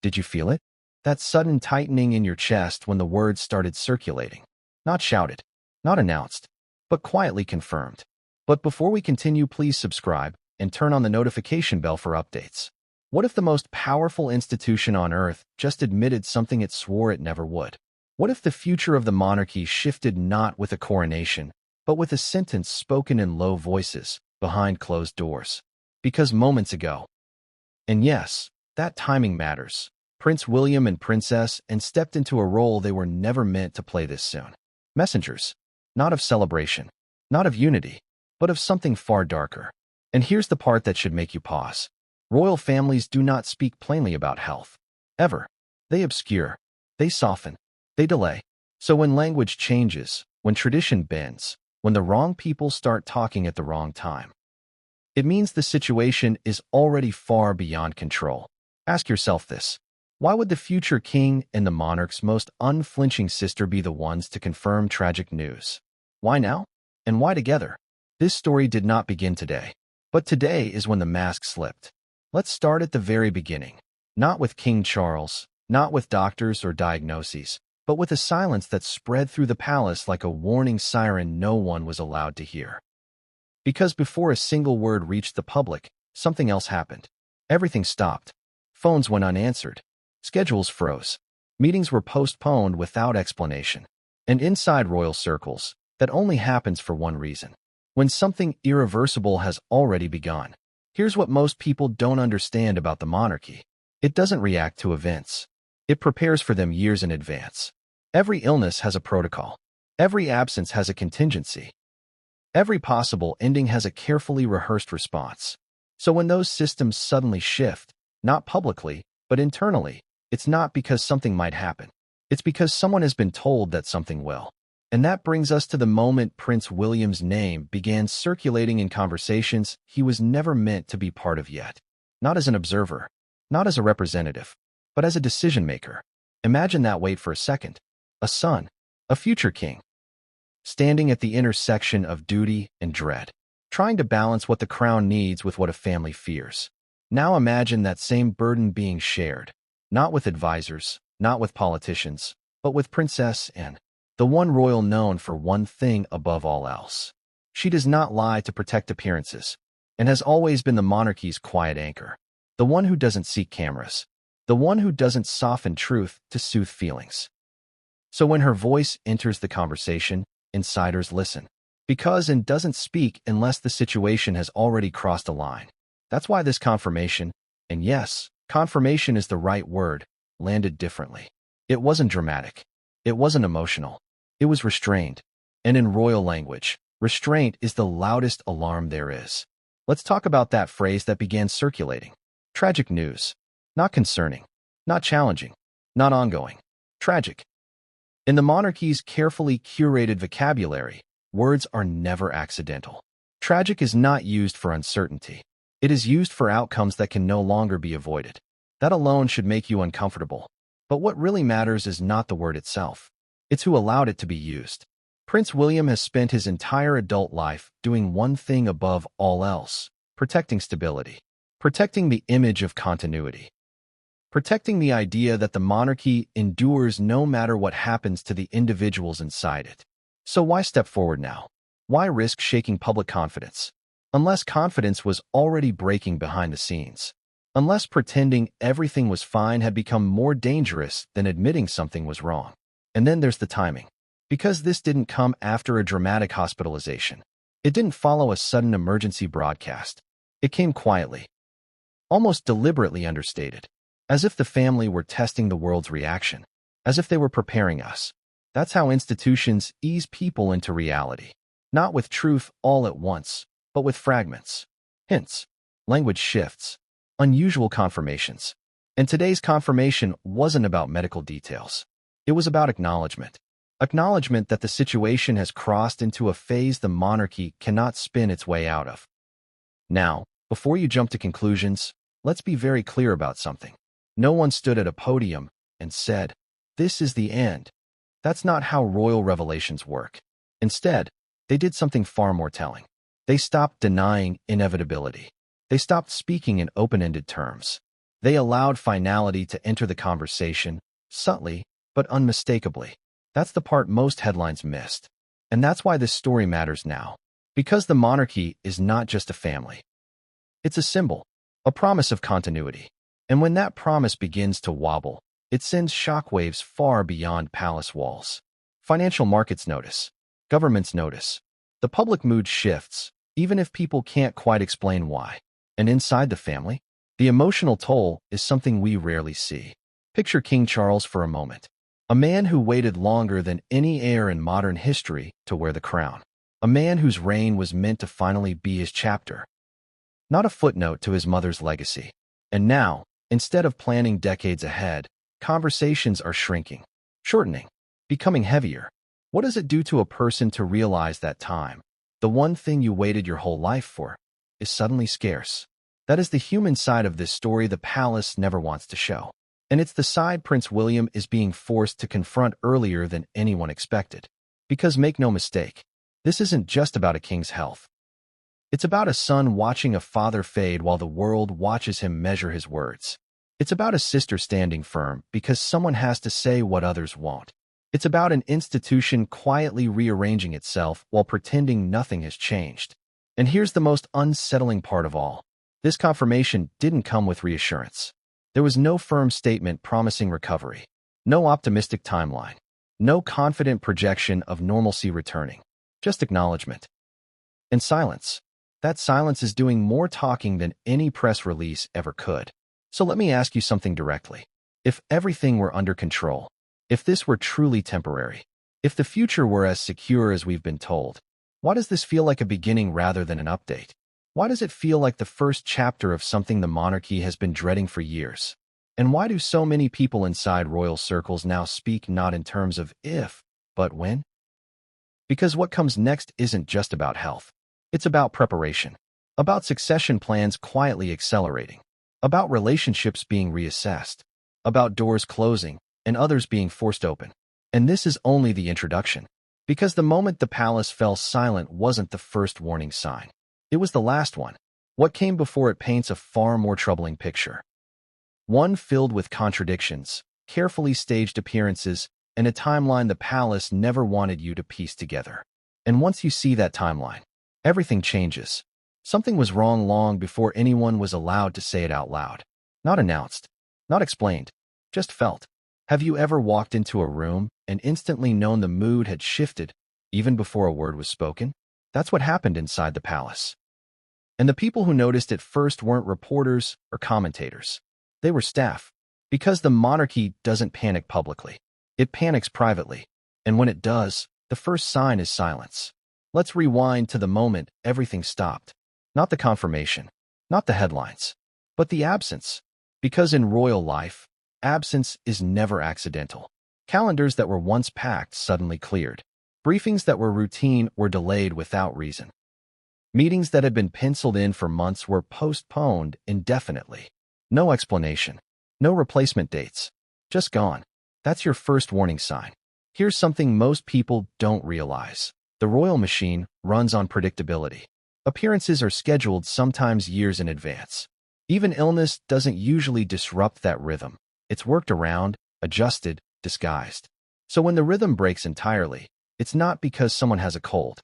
Did you feel it? That sudden tightening in your chest when the words started circulating. Not shouted, not announced, but quietly confirmed. But before we continue, please subscribe and turn on the notification bell for updates. What if the most powerful institution on earth just admitted something it swore it never would? What if the future of the monarchy shifted not with a coronation, but with a sentence spoken in low voices, behind closed doors? Because moments ago, and yes, that timing matters, Prince William and Princess Anne stepped into a role they were never meant to play this soon. Messengers, not of celebration, not of unity, but of something far darker. And here's the part that should make you pause. Royal families do not speak plainly about health. Ever. They obscure. They soften. They delay. So when language changes, when tradition bends, when the wrong people start talking at the wrong time, it means the situation is already far beyond control. Ask yourself this. Why would the future king and the monarch's most unflinching sister be the ones to confirm tragic news? Why now? And why together? This story did not begin today. But today is when the mask slipped. Let's start at the very beginning. Not with King Charles, not with doctors or diagnoses, but with a silence that spread through the palace like a warning siren no one was allowed to hear. Because before a single word reached the public, something else happened. Everything stopped. Phones went unanswered. Schedules froze. Meetings were postponed without explanation. And inside royal circles, that only happens for one reason. When something irreversible has already begun. Here's what most people don't understand about the monarchy. It doesn't react to events. It prepares for them years in advance. Every illness has a protocol. Every absence has a contingency. Every possible ending has a carefully rehearsed response. So when those systems suddenly shift, not publicly, but internally, it's not because something might happen. It's because someone has been told that something will. And that brings us to the moment Prince William's name began circulating in conversations he was never meant to be part of yet. Not as an observer, not as a representative, but as a decision-maker. Imagine that weight for a second. A son, a future king, standing at the intersection of duty and dread, trying to balance what the crown needs with what a family fears. Now imagine that same burden being shared, not with advisors, not with politicians, but with Princess Anne. The one royal known for one thing above all else. She does not lie to protect appearances, and has always been the monarchy's quiet anchor. The one who doesn't seek cameras. The one who doesn't soften truth to soothe feelings. So when her voice enters the conversation, insiders listen. Because Anne doesn't speak unless the situation has already crossed a line. That's why this confirmation, and yes, confirmation is the right word, landed differently. It wasn't dramatic. It wasn't emotional. It was restrained. And in royal language, restraint is the loudest alarm there is. Let's talk about that phrase that began circulating. Tragic news. Not concerning. Not challenging. Not ongoing. Tragic. In the monarchy's carefully curated vocabulary, words are never accidental. Tragic is not used for uncertainty. It is used for outcomes that can no longer be avoided. That alone should make you uncomfortable. But what really matters is not the word itself. It's who allowed it to be used. Prince William has spent his entire adult life doing one thing above all else: protecting stability, protecting the image of continuity, protecting the idea that the monarchy endures no matter what happens to the individuals inside it. So why step forward now? Why risk shaking public confidence? Unless confidence was already breaking behind the scenes. Unless pretending everything was fine had become more dangerous than admitting something was wrong. And then there's the timing. Because this didn't come after a dramatic hospitalization. It didn't follow a sudden emergency broadcast. It came quietly, almost deliberately understated, as if the family were testing the world's reaction, as if they were preparing us. That's how institutions ease people into reality. Not with truth all at once, but with fragments, hints, language shifts, unusual confirmations. And today's confirmation wasn't about medical details. It was about acknowledgement. Acknowledgement that the situation has crossed into a phase the monarchy cannot spin its way out of. Now, before you jump to conclusions, let's be very clear about something. No one stood at a podium and said, "This is the end." That's not how royal revelations work. Instead, they did something far more telling. They stopped denying inevitability. They stopped speaking in open-ended terms. They allowed finality to enter the conversation, subtly, but unmistakably. That's the part most headlines missed. And that's why this story matters now. Because the monarchy is not just a family. It's a symbol, a promise of continuity. And when that promise begins to wobble, it sends shockwaves far beyond palace walls. Financial markets notice. Governments notice. The public mood shifts, even if people can't quite explain why. And inside the family, the emotional toll is something we rarely see. Picture King Charles for a moment. A man who waited longer than any heir in modern history to wear the crown. A man whose reign was meant to finally be his chapter, not a footnote to his mother's legacy. And now, instead of planning decades ahead, conversations are shrinking, shortening, becoming heavier. What does it do to a person to realize that time, the one thing you waited your whole life for, is suddenly scarce? That is the human side of this story the palace never wants to show. And it's the side Prince William is being forced to confront earlier than anyone expected. Because make no mistake, this isn't just about a king's health. It's about a son watching a father fade while the world watches him measure his words. It's about a sister standing firm because someone has to say what others won't. It's about an institution quietly rearranging itself while pretending nothing has changed. And here's the most unsettling part of all. This confirmation didn't come with reassurance. There was no firm statement promising recovery, no optimistic timeline, no confident projection of normalcy returning, just acknowledgement. And silence. That silence is doing more talking than any press release ever could. So let me ask you something directly. If everything were under control, if this were truly temporary, if the future were as secure as we've been told, why does this feel like a beginning rather than an update? Why does it feel like the first chapter of something the monarchy has been dreading for years? And why do so many people inside royal circles now speak not in terms of if, but when? Because what comes next isn't just about health. It's about preparation, about succession plans quietly accelerating, about relationships being reassessed, about doors closing and others being forced open. And this is only the introduction. Because the moment the palace fell silent wasn't the first warning sign. It was the last one. What came before it paints a far more troubling picture. One filled with contradictions, carefully staged appearances, and a timeline the palace never wanted you to piece together. And once you see that timeline, everything changes. Something was wrong long before anyone was allowed to say it out loud. Not announced, not explained, just felt. Have you ever walked into a room and instantly known the mood had shifted, even before a word was spoken? That's what happened inside the palace. And the people who noticed it first weren't reporters or commentators. They were staff. Because the monarchy doesn't panic publicly. It panics privately. And when it does, the first sign is silence. Let's rewind to the moment everything stopped. Not the confirmation, not the headlines, but the absence. Because in royal life, absence is never accidental. Calendars that were once packed suddenly cleared. Briefings that were routine were delayed without reason. Meetings that had been penciled in for months were postponed indefinitely. No explanation, no replacement dates, just gone. That's your first warning sign. Here's something most people don't realize. The royal machine runs on predictability. Appearances are scheduled sometimes years in advance. Even illness doesn't usually disrupt that rhythm. It's worked around, adjusted, disguised. So when the rhythm breaks entirely, it's not because someone has a cold.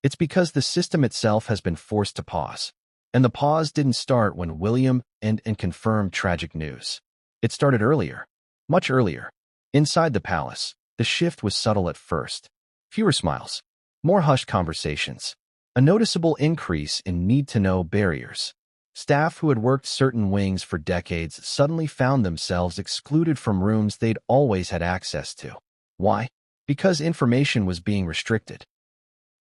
It's because the system itself has been forced to pause. And the pause didn't start when William and confirmed tragic news. It started earlier, much earlier. Inside the palace, the shift was subtle at first. Fewer smiles, more hushed conversations, a noticeable increase in need-to-know barriers. Staff who had worked certain wings for decades suddenly found themselves excluded from rooms they'd always had access to. Why? Because information was being restricted.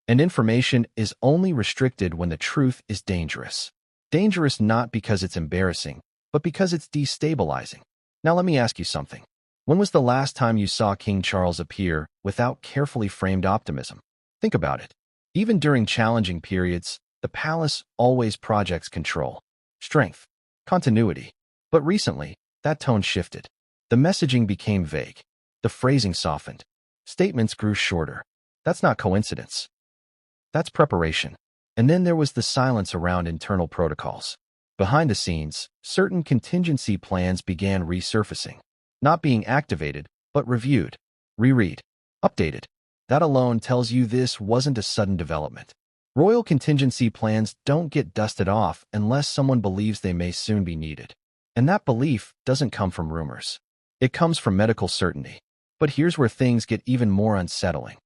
And information is only restricted when the truth is dangerous. Dangerous not because it's embarrassing, but because it's destabilizing. Now let me ask you something. When was the last time you saw King Charles appear without carefully framed optimism? Think about it. Even during challenging periods, the palace always projects control, strength, continuity. But recently, that tone shifted. The messaging became vague. The phrasing softened. Statements grew shorter. That's not coincidence. That's preparation. And then there was the silence around internal protocols. Behind the scenes, certain contingency plans began resurfacing, not being activated, but reviewed, reread, updated. That alone tells you this wasn't a sudden development. Royal contingency plans don't get dusted off unless someone believes they may soon be needed. And that belief doesn't come from rumors. It comes from medical certainty. But here's where things get even more unsettling.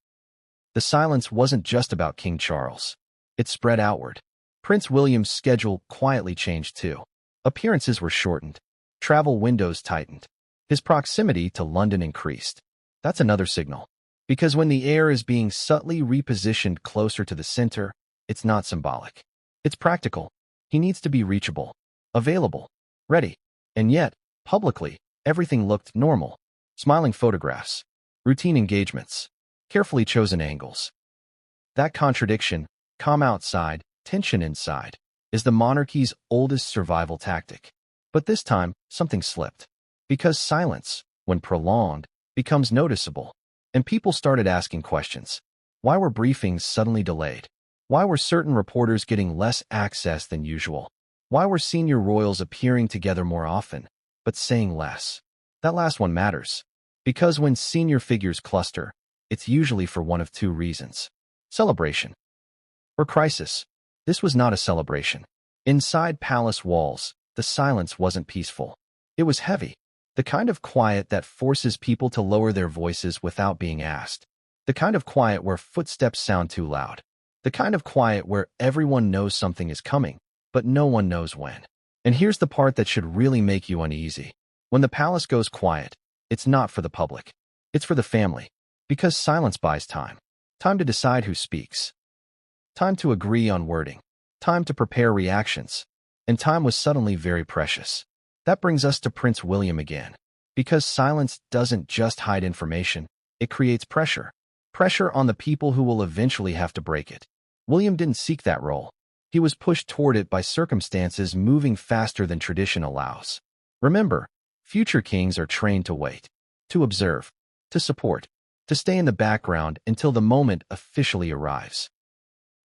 The silence wasn't just about King Charles. It spread outward. Prince William's schedule quietly changed too. Appearances were shortened. Travel windows tightened. His proximity to London increased. That's another signal. Because when the heir is being subtly repositioned closer to the center, it's not symbolic. It's practical. He needs to be reachable, available, ready. And yet, publicly, everything looked normal. Smiling photographs, routine engagements, carefully chosen angles. That contradiction, calm outside, tension inside, is the monarchy's oldest survival tactic. But this time, something slipped. Because silence, when prolonged, becomes noticeable. And people started asking questions. Why were briefings suddenly delayed? Why were certain reporters getting less access than usual? Why were senior royals appearing together more often, but saying less? That last one matters. Because when senior figures cluster, it's usually for one of two reasons: celebration or crisis. This was not a celebration. Inside palace walls, the silence wasn't peaceful. It was heavy. The kind of quiet that forces people to lower their voices without being asked. The kind of quiet where footsteps sound too loud. The kind of quiet where everyone knows something is coming, but no one knows when. And here's the part that should really make you uneasy. When the palace goes quiet, it's not for the public. It's for the family. Because silence buys time. Time to decide who speaks. Time to agree on wording. Time to prepare reactions. And time was suddenly very precious. That brings us to Prince William again. Because silence doesn't just hide information, it creates pressure. Pressure on the people who will eventually have to break it. William didn't seek that role. He was pushed toward it by circumstances moving faster than tradition allows. Remember, future kings are trained to wait, to observe, to support, to stay in the background until the moment officially arrives.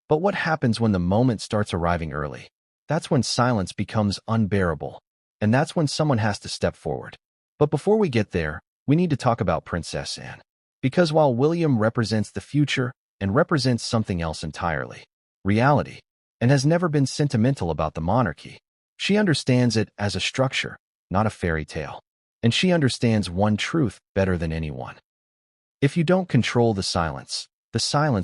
But what happens when the moment starts arriving early? That's when silence becomes unbearable. And that's when someone has to step forward. But before we get there, we need to talk about Princess Anne. Because while William represents the future and represents something else entirely, reality, and has never been sentimental about the monarchy, she understands it as a structure, not a fairy tale. And she understands one truth better than anyone. If you don't control the silence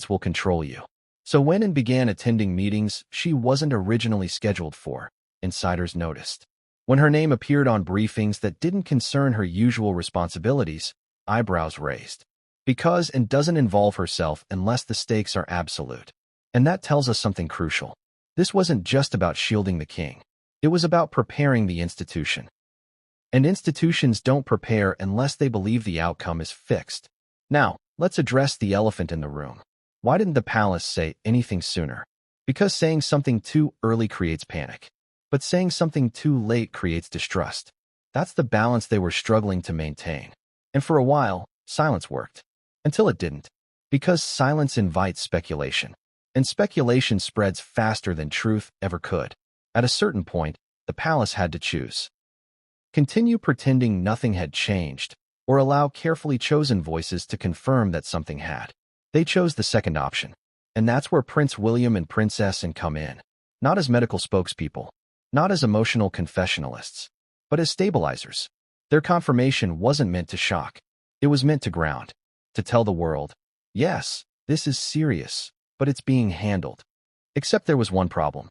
will control you. So when Anne began attending meetings she wasn't originally scheduled for, insiders noticed. When her name appeared on briefings that didn't concern her usual responsibilities, eyebrows raised. Because Anne doesn't involve herself unless the stakes are absolute. And that tells us something crucial. This wasn't just about shielding the king. It was about preparing the institution. And institutions don't prepare unless they believe the outcome is fixed. Now, let's address the elephant in the room. Why didn't the palace say anything sooner? Because saying something too early creates panic. But saying something too late creates distrust. That's the balance they were struggling to maintain. And for a while, silence worked. Until it didn't. Because silence invites speculation. And speculation spreads faster than truth ever could. At a certain point, the palace had to choose. Continue pretending nothing had changed, or allow carefully chosen voices to confirm that something had. They chose the second option. And that's where Prince William and Princess Anne come in. Not as medical spokespeople. Not as emotional confessionalists, but as stabilizers. Their confirmation wasn't meant to shock. It was meant to ground, to tell the world, yes, this is serious, but it's being handled. Except there was one problem.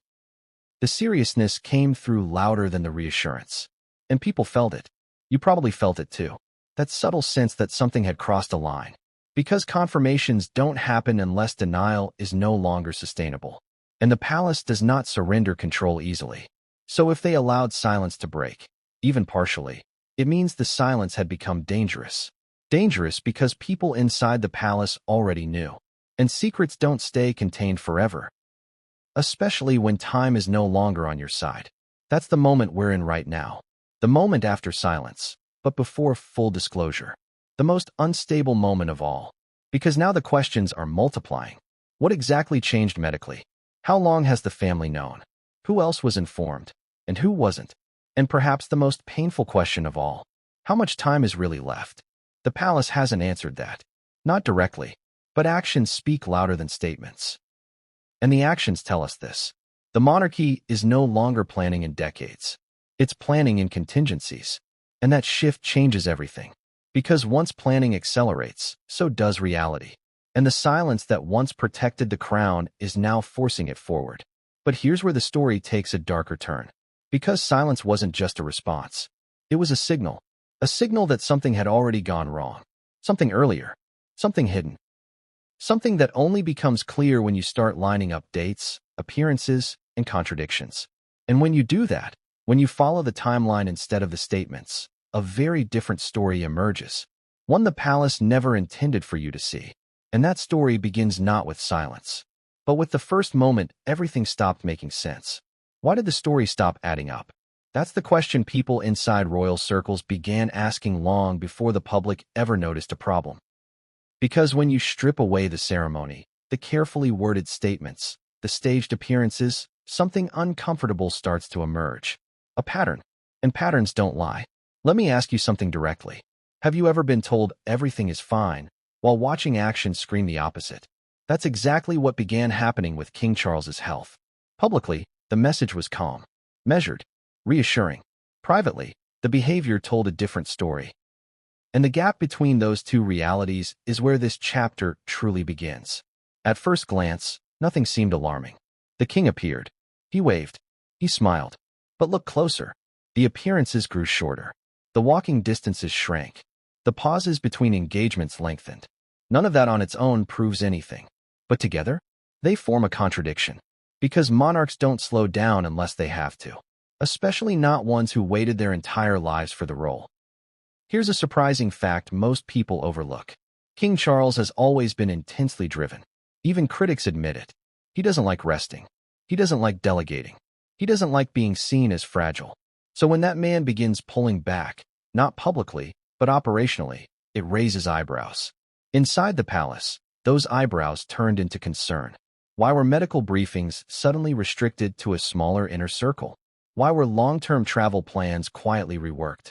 The seriousness came through louder than the reassurance. And people felt it. You probably felt it too. That subtle sense that something had crossed a line. Because confirmations don't happen unless denial is no longer sustainable. And the palace does not surrender control easily. So if they allowed silence to break, even partially, it means the silence had become dangerous. Dangerous because people inside the palace already knew. And secrets don't stay contained forever. Especially when time is no longer on your side. That's the moment we're in right now. The moment after silence, but before full disclosure. The most unstable moment of all. Because now the questions are multiplying. What exactly changed medically? How long has the family known? Who else was informed? and who wasn't? And perhaps the most painful question of all, how much time is really left? The palace hasn't answered that. Not directly, but actions speak louder than statements. And the actions tell us this. The monarchy is no longer planning in decades. It's planning in contingencies. And that shift changes everything. Because once planning accelerates, so does reality. And the silence that once protected the crown is now forcing it forward. But here's where the story takes a darker turn. Because silence wasn't just a response. It was a signal that something had already gone wrong. Something earlier. Something hidden. Something that only becomes clear when you start lining up dates, appearances, and contradictions. And when you do that, when you follow the timeline instead of the statements, a very different story emerges. One the palace never intended for you to see. And that story begins not with silence, but with the first moment everything stopped making sense. Why did the story stop adding up? That's the question people inside royal circles began asking long before the public ever noticed a problem. Because when you strip away the ceremony, the carefully worded statements, the staged appearances, something uncomfortable starts to emerge. A pattern. And patterns don't lie. Let me ask you something directly. Have you ever been told everything is fine, while watching actions scream the opposite? That's exactly what began happening with King Charles's health. Publicly, the message was calm, measured, reassuring. Privately, the behavior told a different story. And the gap between those two realities is where this chapter truly begins. At first glance, nothing seemed alarming. The king appeared. He waved. He smiled. But look closer. The appearances grew shorter. The walking distances shrank. The pauses between engagements lengthened. None of that on its own proves anything. But together, they form a contradiction. Because monarchs don't slow down unless they have to. Especially not ones who waited their entire lives for the role. Here's a surprising fact most people overlook. King Charles has always been intensely driven. Even critics admit it. He doesn't like resting. He doesn't like delegating. He doesn't like being seen as fragile. So when that man begins pulling back, not publicly, but operationally, it raises eyebrows. Inside the palace, those eyebrows turned into concern. Why were medical briefings suddenly restricted to a smaller inner circle? Why were long-term travel plans quietly reworked?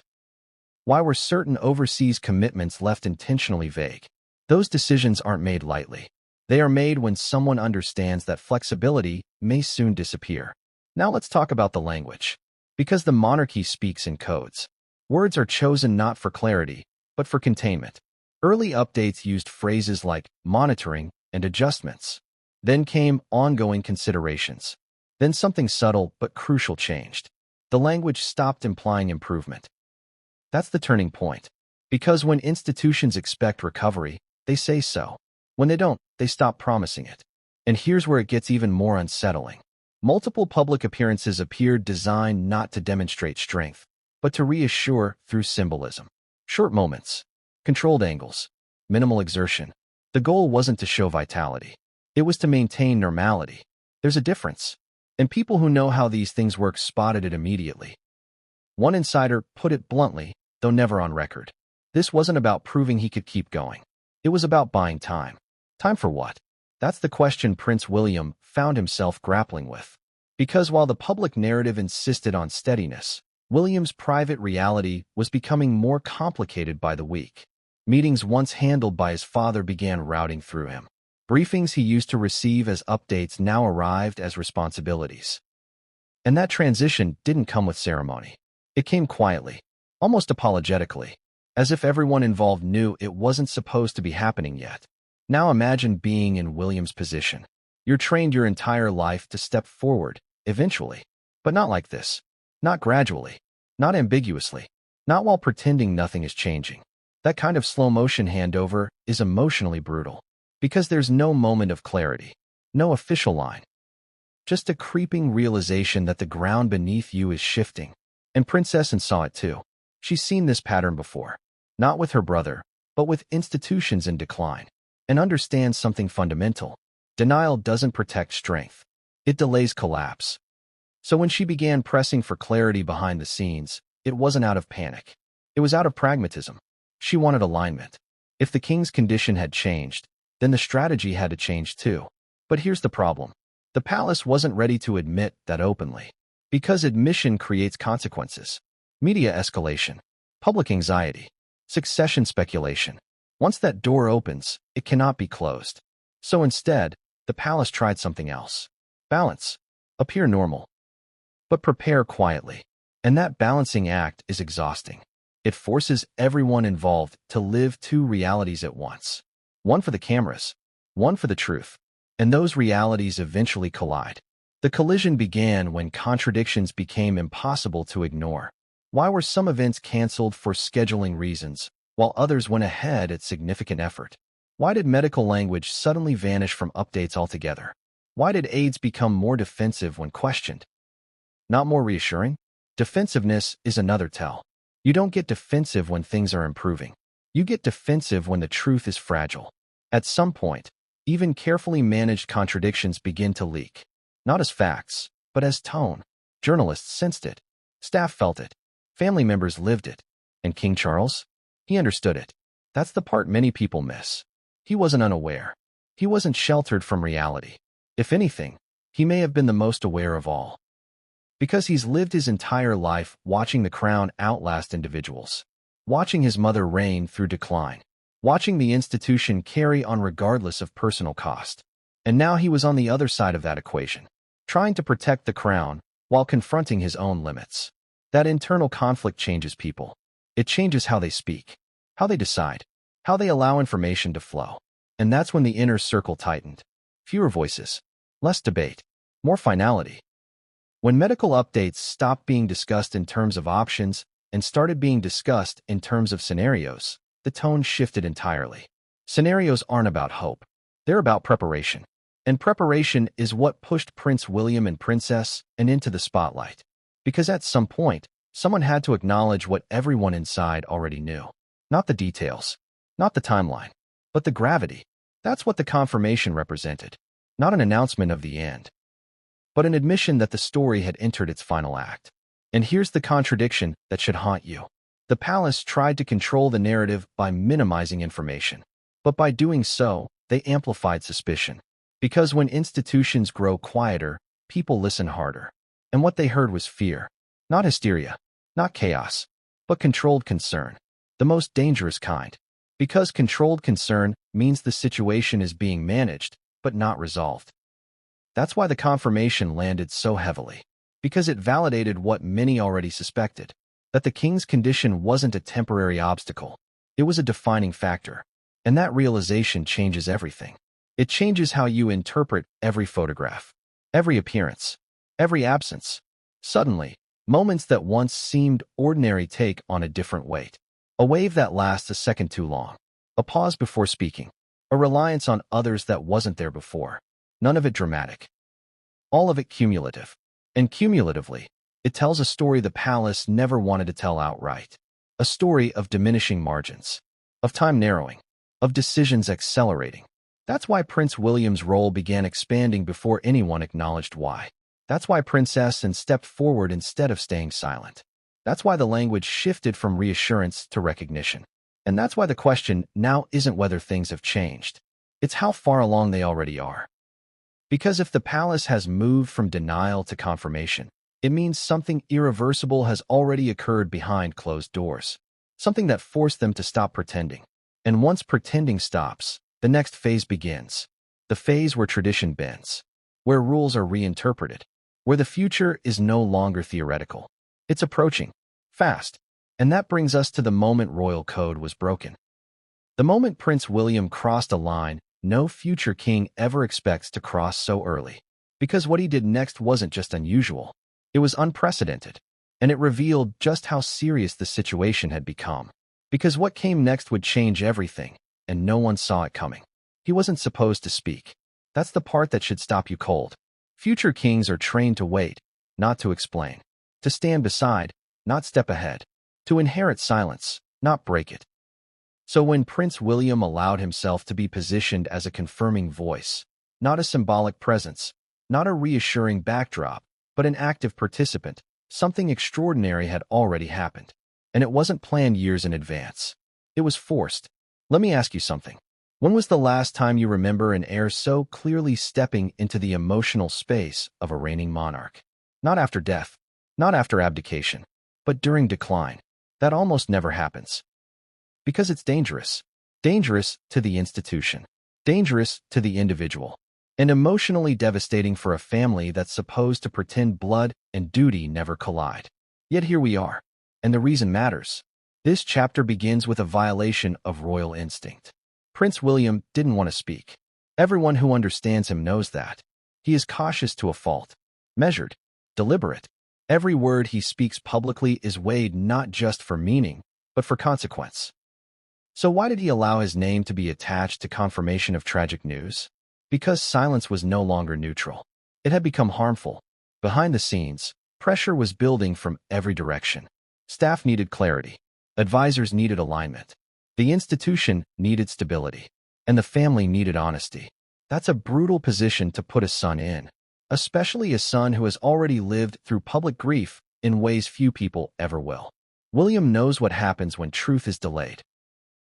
Why were certain overseas commitments left intentionally vague? Those decisions aren't made lightly. They are made when someone understands that flexibility may soon disappear. Now let's talk about the language. Because the monarchy speaks in codes. Words are chosen not for clarity, but for containment. Early updates used phrases like monitoring and adjustments. Then came ongoing considerations. Then something subtle but crucial changed. The language stopped implying improvement. That's the turning point. Because when institutions expect recovery, they say so. When they don't, they stop promising it. And here's where it gets even more unsettling. Multiple public appearances appeared designed not to demonstrate strength, but to reassure through symbolism. Short moments, controlled angles, minimal exertion. The goal wasn't to show vitality. It was to maintain normality. There's a difference. And people who know how these things work spotted it immediately. One insider put it bluntly, though never on record. This wasn't about proving he could keep going. It was about buying time. Time for what? That's the question Prince William found himself grappling with. Because while the public narrative insisted on steadiness, William's private reality was becoming more complicated by the week. Meetings once handled by his father began routing through him. Briefings he used to receive as updates now arrived as responsibilities. And that transition didn't come with ceremony. It came quietly, almost apologetically, as if everyone involved knew it wasn't supposed to be happening yet. Now imagine being in William's position. You're trained your entire life to step forward, eventually. But not like this. Not gradually. Not ambiguously. Not while pretending nothing is changing. That kind of slow-motion handover is emotionally brutal. Because there's no moment of clarity. No official line. Just a creeping realization that the ground beneath you is shifting. And Princess Anne saw it too. She's seen this pattern before. Not with her brother, but with institutions in decline. And understands something fundamental. Denial doesn't protect strength. It delays collapse. So when she began pressing for clarity behind the scenes, it wasn't out of panic. It was out of pragmatism. She wanted alignment. If the king's condition had changed, then the strategy had to change too. But here's the problem. The palace wasn't ready to admit that openly. Because admission creates consequences. Media escalation, public anxiety, succession speculation. Once that door opens, it cannot be closed. So instead, the palace tried something else. Balance. Appear normal, but prepare quietly. And that balancing act is exhausting. It forces everyone involved to live two realities at once. One for the cameras, one for the truth. And those realities eventually collide. The collision began when contradictions became impossible to ignore. Why were some events canceled for scheduling reasons, while others went ahead at significant effort? Why did medical language suddenly vanish from updates altogether? Why did aides become more defensive when questioned? Not more reassuring? Defensiveness is another tell. You don't get defensive when things are improving. You get defensive when the truth is fragile. At some point, even carefully managed contradictions begin to leak. Not as facts, but as tone. Journalists sensed it. Staff felt it. Family members lived it. And King Charles? He understood it. That's the part many people miss. He wasn't unaware. He wasn't sheltered from reality. If anything, he may have been the most aware of all. Because he's lived his entire life watching the crown outlast individuals. Watching his mother reign through decline. Watching the institution carry on regardless of personal cost. And now he was on the other side of that equation, trying to protect the crown while confronting his own limits. That internal conflict changes people. It changes how they speak, how they decide, how they allow information to flow. And that's when the inner circle tightened. Fewer voices, less debate, more finality. When medical updates stopped being discussed in terms of options and started being discussed in terms of scenarios, the tone shifted entirely. Scenarios aren't about hope. They're about preparation. And preparation is what pushed Prince William and Princess Anne into the spotlight. Because at some point, someone had to acknowledge what everyone inside already knew. Not the details, not the timeline, but the gravity. That's what the confirmation represented. Not an announcement of the end, but an admission that the story had entered its final act. And here's the contradiction that should haunt you. The palace tried to control the narrative by minimizing information. But by doing so, they amplified suspicion. Because when institutions grow quieter, people listen harder. And what they heard was fear. Not hysteria, not chaos, but controlled concern. The most dangerous kind. Because controlled concern means the situation is being managed, but not resolved. That's why the confirmation landed so heavily. Because it validated what many already suspected. That the king's condition wasn't a temporary obstacle. It was a defining factor. And that realization changes everything. It changes how you interpret every photograph, every appearance, every absence. Suddenly, moments that once seemed ordinary take on a different weight. A wave that lasts a second too long. A pause before speaking. A reliance on others that wasn't there before. None of it dramatic. All of it cumulative. And cumulatively, it tells a story the palace never wanted to tell outright. A story of diminishing margins, of time narrowing, of decisions accelerating. That's why Prince William's role began expanding before anyone acknowledged why. That's why Princess Anne stepped forward instead of staying silent. That's why the language shifted from reassurance to recognition. And that's why the question now isn't whether things have changed. It's how far along they already are. Because if the palace has moved from denial to confirmation, it means something irreversible has already occurred behind closed doors. Something that forced them to stop pretending. And once pretending stops, the next phase begins. The phase where tradition bends. Where rules are reinterpreted. Where the future is no longer theoretical. It's approaching. Fast. And that brings us to the moment royal code was broken. The moment Prince William crossed a line no future king ever expects to cross so early. Because what he did next wasn't just unusual. It was unprecedented. And it revealed just how serious the situation had become. Because what came next would change everything, and no one saw it coming. He wasn't supposed to speak. That's the part that should stop you cold. Future kings are trained to wait, not to explain. To stand beside, not step ahead. To inherit silence, not break it. So when Prince William allowed himself to be positioned as a confirming voice, not a symbolic presence, not a reassuring backdrop, but an active participant, something extraordinary had already happened. And it wasn't planned years in advance. It was forced. Let me ask you something. When was the last time you remember an heir so clearly stepping into the emotional space of a reigning monarch? Not after death, Not after abdication, but during decline. That almost never happens. Because it's dangerous. Dangerous to the institution. Dangerous to the individual. And emotionally devastating for a family that's supposed to pretend blood and duty never collide. Yet here we are. And the reason matters. This chapter begins with a violation of royal instinct. Prince William didn't want to speak. Everyone who understands him knows that. He is cautious to a fault. Measured. Deliberate. Every word he speaks publicly is weighed not just for meaning, but for consequence. So why did he allow his name to be attached to confirmation of tragic news? Because silence was no longer neutral. It had become harmful. Behind the scenes, pressure was building from every direction. Staff needed clarity. Advisors needed alignment. The institution needed stability. And the family needed honesty. That's a brutal position to put a son in, especially a son who has already lived through public grief in ways few people ever will. William knows what happens when truth is delayed.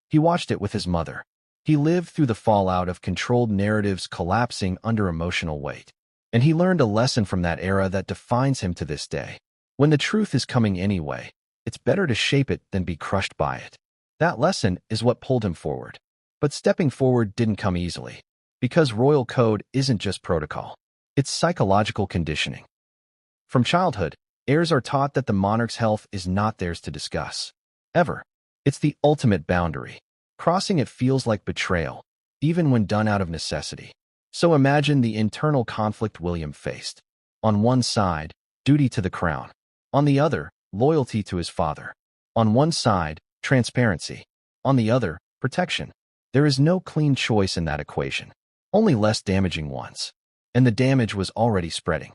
He watched it with his mother. He lived through the fallout of controlled narratives collapsing under emotional weight. And he learned a lesson from that era that defines him to this day. When the truth is coming anyway, it's better to shape it than be crushed by it. That lesson is what pulled him forward. But stepping forward didn't come easily. Because royal code isn't just protocol. It's psychological conditioning. From childhood, heirs are taught that the monarch's health is not theirs to discuss. Ever. It's the ultimate boundary. Crossing it feels like betrayal, even when done out of necessity. So imagine the internal conflict William faced. On one side, duty to the crown. On the other, loyalty to his father. On one side, transparency. On the other, protection. There is no clean choice in that equation. Only less damaging ones. And the damage was already spreading.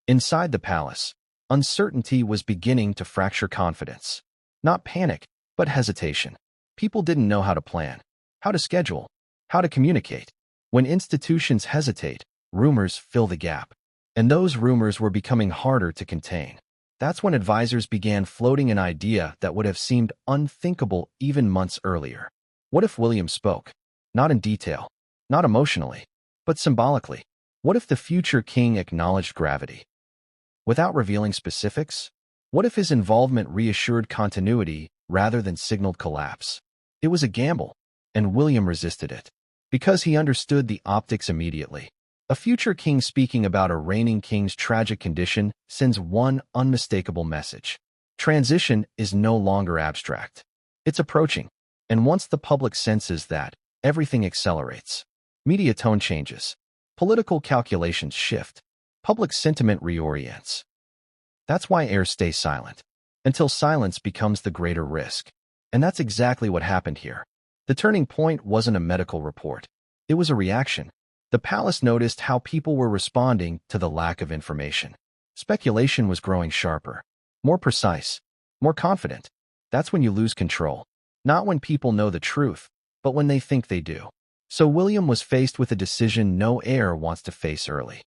Inside the palace, uncertainty was beginning to fracture confidence. Not panic, but hesitation. People didn't know how to plan, how to schedule, how to communicate. When institutions hesitate, rumors fill the gap. And those rumors were becoming harder to contain. That's when advisors began floating an idea that would have seemed unthinkable even months earlier. What if William spoke? Not in detail, not emotionally, but symbolically. What if the future king acknowledged gravity? Without revealing specifics? What if his involvement reassured continuity rather than signaled collapse? It was a gamble, and William resisted it. Because he understood the optics immediately. A future king speaking about a reigning king's tragic condition sends one unmistakable message. Transition is no longer abstract. It's approaching. And once the public senses that, everything accelerates. Media tone changes. Political calculations shift. Public sentiment reorients. That's why heirs stay silent. Until silence becomes the greater risk. And that's exactly what happened here. The turning point wasn't a medical report. It was a reaction. The palace noticed how people were responding to the lack of information. Speculation was growing sharper. More precise. More confident. That's when you lose control. Not when people know the truth, but when they think they do. So William was faced with a decision no heir wants to face early.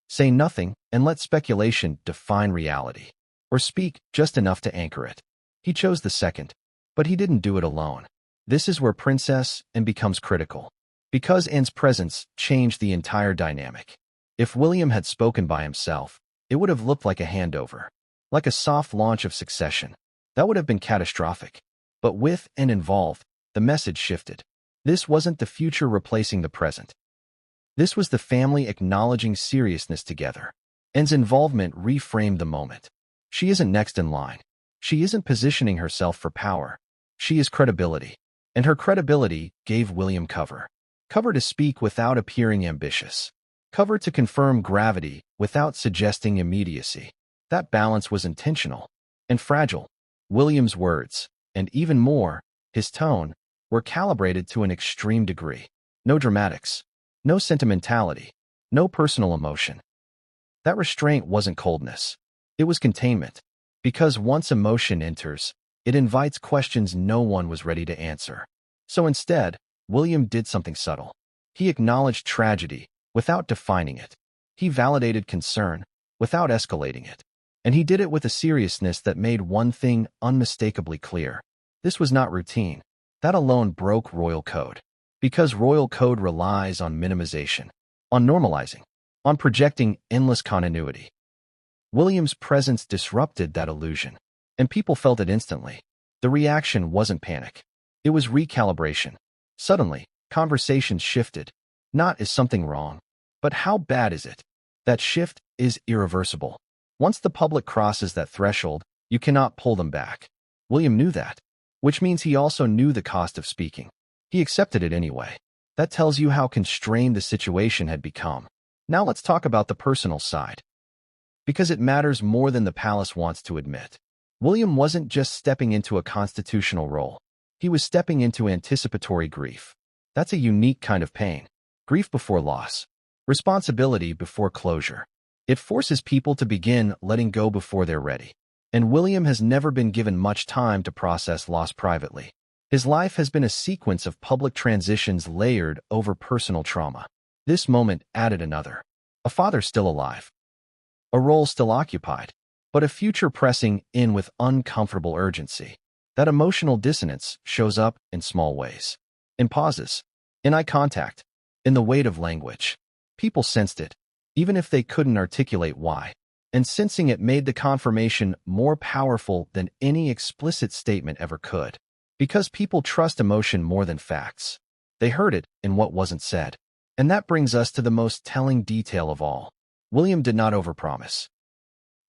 Say nothing and let speculation define reality. Or speak just enough to anchor it. He chose the second, but he didn't do it alone. This is where Princess Anne becomes critical. Because Anne's presence changed the entire dynamic. If William had spoken by himself, it would have looked like a handover. Like a soft launch of succession. That would have been catastrophic. But with Anne involved, the message shifted. This wasn't the future replacing the present. This was the family acknowledging seriousness together. Anne's involvement reframed the moment. She isn't next in line. She isn't positioning herself for power. She is credibility. And her credibility gave William cover. Cover to speak without appearing ambitious. Cover to confirm gravity without suggesting immediacy. That balance was intentional and fragile. William's words, and even more, his tone, were calibrated to an extreme degree. No dramatics. No sentimentality. No personal emotion. That restraint wasn't coldness. It was containment. Because once emotion enters, it invites questions no one was ready to answer. So instead, William did something subtle. He acknowledged tragedy without defining it. He validated concern without escalating it. And he did it with a seriousness that made one thing unmistakably clear. This was not routine. That alone broke royal code. Because royal code relies on minimization, on normalizing, on projecting endless continuity. William's presence disrupted that illusion, and people felt it instantly. The reaction wasn't panic. It was recalibration. Suddenly, conversations shifted. Not is something wrong, but how bad is it? That shift is irreversible. Once the public crosses that threshold, you cannot pull them back. William knew that, which means he also knew the cost of speaking. He accepted it anyway. That tells you how constrained the situation had become. Now let's talk about the personal side, because it matters more than the palace wants to admit. William wasn't just stepping into a constitutional role. He was stepping into anticipatory grief. That's a unique kind of pain. Grief before loss. Responsibility before closure. It forces people to begin letting go before they're ready. And William has never been given much time to process loss privately. His life has been a sequence of public transitions layered over personal trauma. This moment added another. A father still alive. A role still occupied, but a future pressing in with uncomfortable urgency. That emotional dissonance shows up in small ways. In pauses, in eye contact, in the weight of language. People sensed it, even if they couldn't articulate why. And sensing it made the confirmation more powerful than any explicit statement ever could. Because people trust emotion more than facts. They heard it in what wasn't said. And that brings us to the most telling detail of all. William did not overpromise.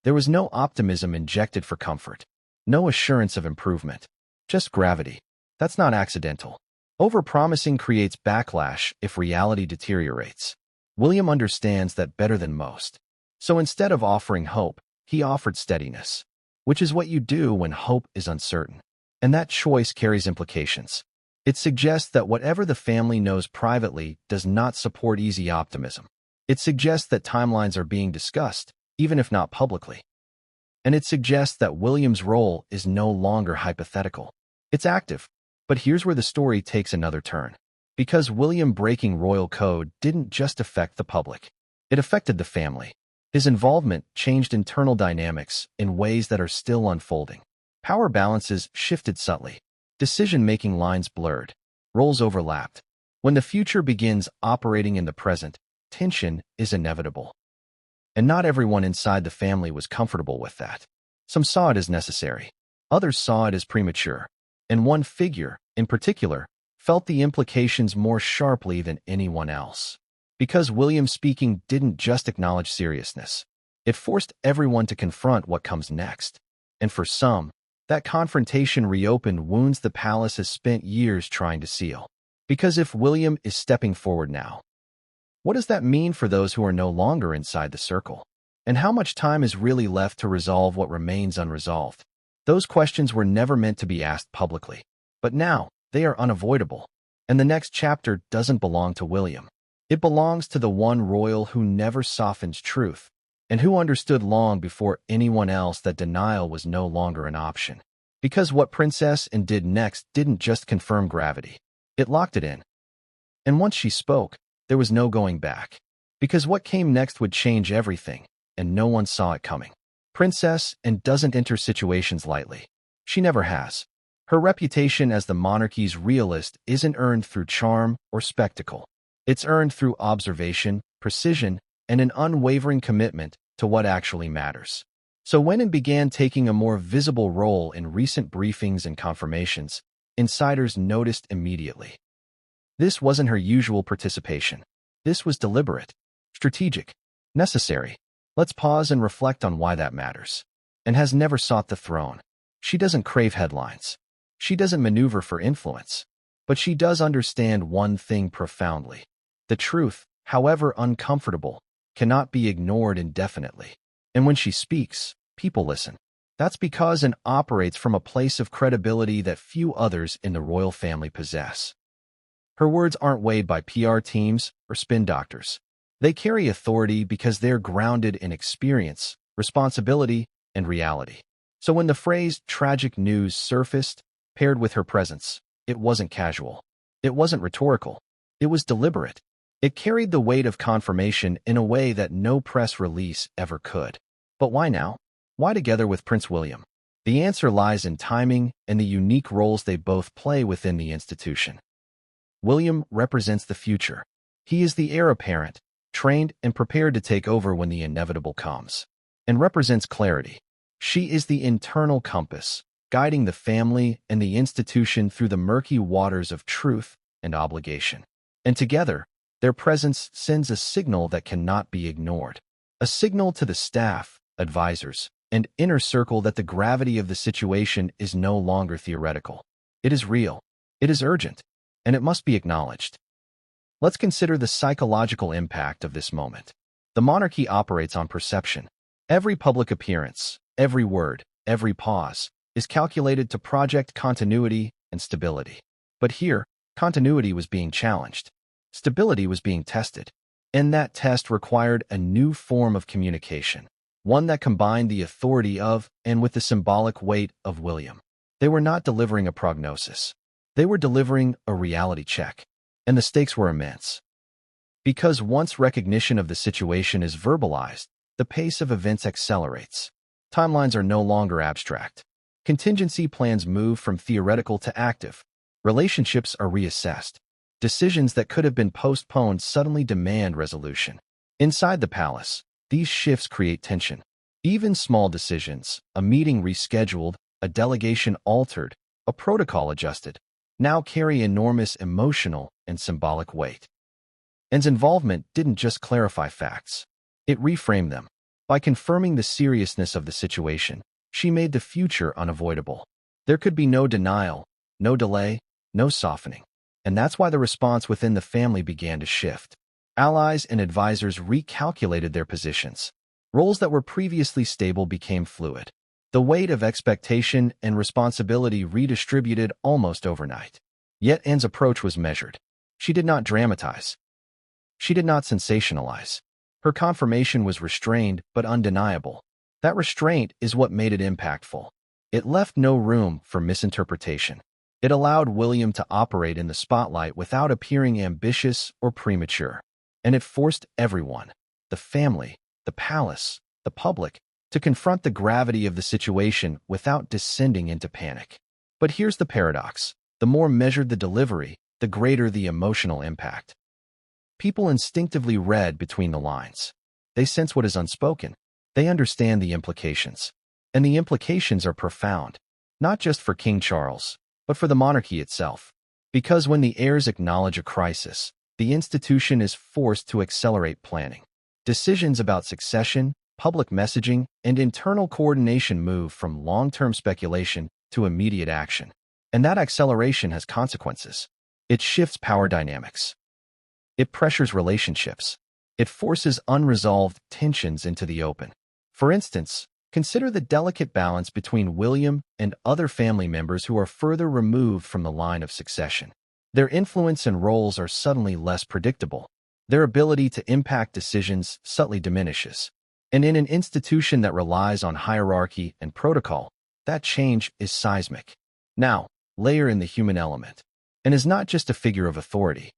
There was no optimism injected for comfort. No assurance of improvement. Just gravity. That's not accidental. Overpromising creates backlash if reality deteriorates. William understands that better than most. So instead of offering hope, he offered steadiness, which is what you do when hope is uncertain. And that choice carries implications. It suggests that whatever the family knows privately does not support easy optimism. It suggests that timelines are being discussed, even if not publicly. And it suggests that William's role is no longer hypothetical. It's active. But here's where the story takes another turn. Because William breaking royal code didn't just affect the public. It affected the family. His involvement changed internal dynamics in ways that are still unfolding. Power balances shifted subtly. Decision-making lines blurred. Roles overlapped. When the future begins operating in the present, tension is inevitable. And not everyone inside the family was comfortable with that. Some saw it as necessary. Others saw it as premature. And one figure, in particular, felt the implications more sharply than anyone else. Because William's speaking didn't just acknowledge seriousness. It forced everyone to confront what comes next. And for some, that confrontation reopened wounds the palace has spent years trying to seal. Because if William is stepping forward now, what does that mean for those who are no longer inside the circle? And how much time is really left to resolve what remains unresolved? Those questions were never meant to be asked publicly. But now, they are unavoidable. And the next chapter doesn't belong to William. It belongs to the one royal who never softens truth, and who understood long before anyone else that denial was no longer an option. Because what Princess Anne did next didn't just confirm gravity. It locked it in. And once she spoke, there was no going back. Because what came next would change everything, and no one saw it coming. Princess Anne doesn't enter situations lightly. She never has. Her reputation as the monarchy's realist isn't earned through charm or spectacle. It's earned through observation, precision, and an unwavering commitment to what actually matters. So when Anne began taking a more visible role in recent briefings and confirmations, insiders noticed immediately. This wasn't her usual participation. This was deliberate, strategic, necessary. Let's pause and reflect on why that matters. Anne has never sought the throne. She doesn't crave headlines. She doesn't maneuver for influence. But she does understand one thing profoundly. The truth, however uncomfortable, cannot be ignored indefinitely. And when she speaks, people listen. That's because Anne operates from a place of credibility that few others in the royal family possess. Her words aren't weighed by PR teams or spin doctors. They carry authority because they're grounded in experience, responsibility, and reality. So when the phrase tragic news surfaced, paired with her presence, it wasn't casual. It wasn't rhetorical. It was deliberate. It carried the weight of confirmation in a way that no press release ever could. But why now? Why together with Prince William? The answer lies in timing and the unique roles they both play within the institution. William represents the future. He is the heir apparent, trained and prepared to take over when the inevitable comes. and represents clarity. She is the internal compass, guiding the family and the institution through the murky waters of truth and obligation. And together, their presence sends a signal that cannot be ignored. A signal to the staff, advisors, and inner circle that the gravity of the situation is no longer theoretical. It is real, it is urgent, and it must be acknowledged. Let's consider the psychological impact of this moment. The monarchy operates on perception. Every public appearance, every word, every pause, is calculated to project continuity and stability. But here, continuity was being challenged. Stability was being tested. And that test required a new form of communication, one that combined the authority of and with the symbolic weight of William. They were not delivering a prognosis. They were delivering a reality check. And the stakes were immense. Because once recognition of the situation is verbalized, the pace of events accelerates. Timelines are no longer abstract. Contingency plans move from theoretical to active. Relationships are reassessed. Decisions that could have been postponed suddenly demand resolution. Inside the palace, these shifts create tension. Even small decisions, a meeting rescheduled, a delegation altered, a protocol adjusted, now carry enormous emotional and symbolic weight. Anne's involvement didn't just clarify facts. It reframed them. By confirming the seriousness of the situation, she made the future unavoidable. There could be no denial, no delay, no softening. And that's why the response within the family began to shift. Allies and advisors recalculated their positions. Roles that were previously stable became fluid. The weight of expectation and responsibility redistributed almost overnight. Yet Anne's approach was measured. She did not dramatize. She did not sensationalize. Her confirmation was restrained but undeniable. That restraint is what made it impactful. It left no room for misinterpretation. It allowed William to operate in the spotlight without appearing ambitious or premature. And it forced everyone, the family, the palace, the public, to confront the gravity of the situation without descending into panic. But here's the paradox. The more measured the delivery, the greater the emotional impact. People instinctively read between the lines. They sense what is unspoken. They understand the implications. And the implications are profound, not just for King Charles, but for the monarchy itself. Because when the heirs acknowledge a crisis, the institution is forced to accelerate planning. Decisions about succession, public messaging, and internal coordination move from long-term speculation to immediate action. And that acceleration has consequences. It shifts power dynamics. It pressures relationships. It forces unresolved tensions into the open. For instance, consider the delicate balance between William and other family members who are further removed from the line of succession. Their influence and roles are suddenly less predictable. Their ability to impact decisions subtly diminishes. And in an institution that relies on hierarchy and protocol, that change is seismic. Now, layer in the human element. And is not just a figure of authority.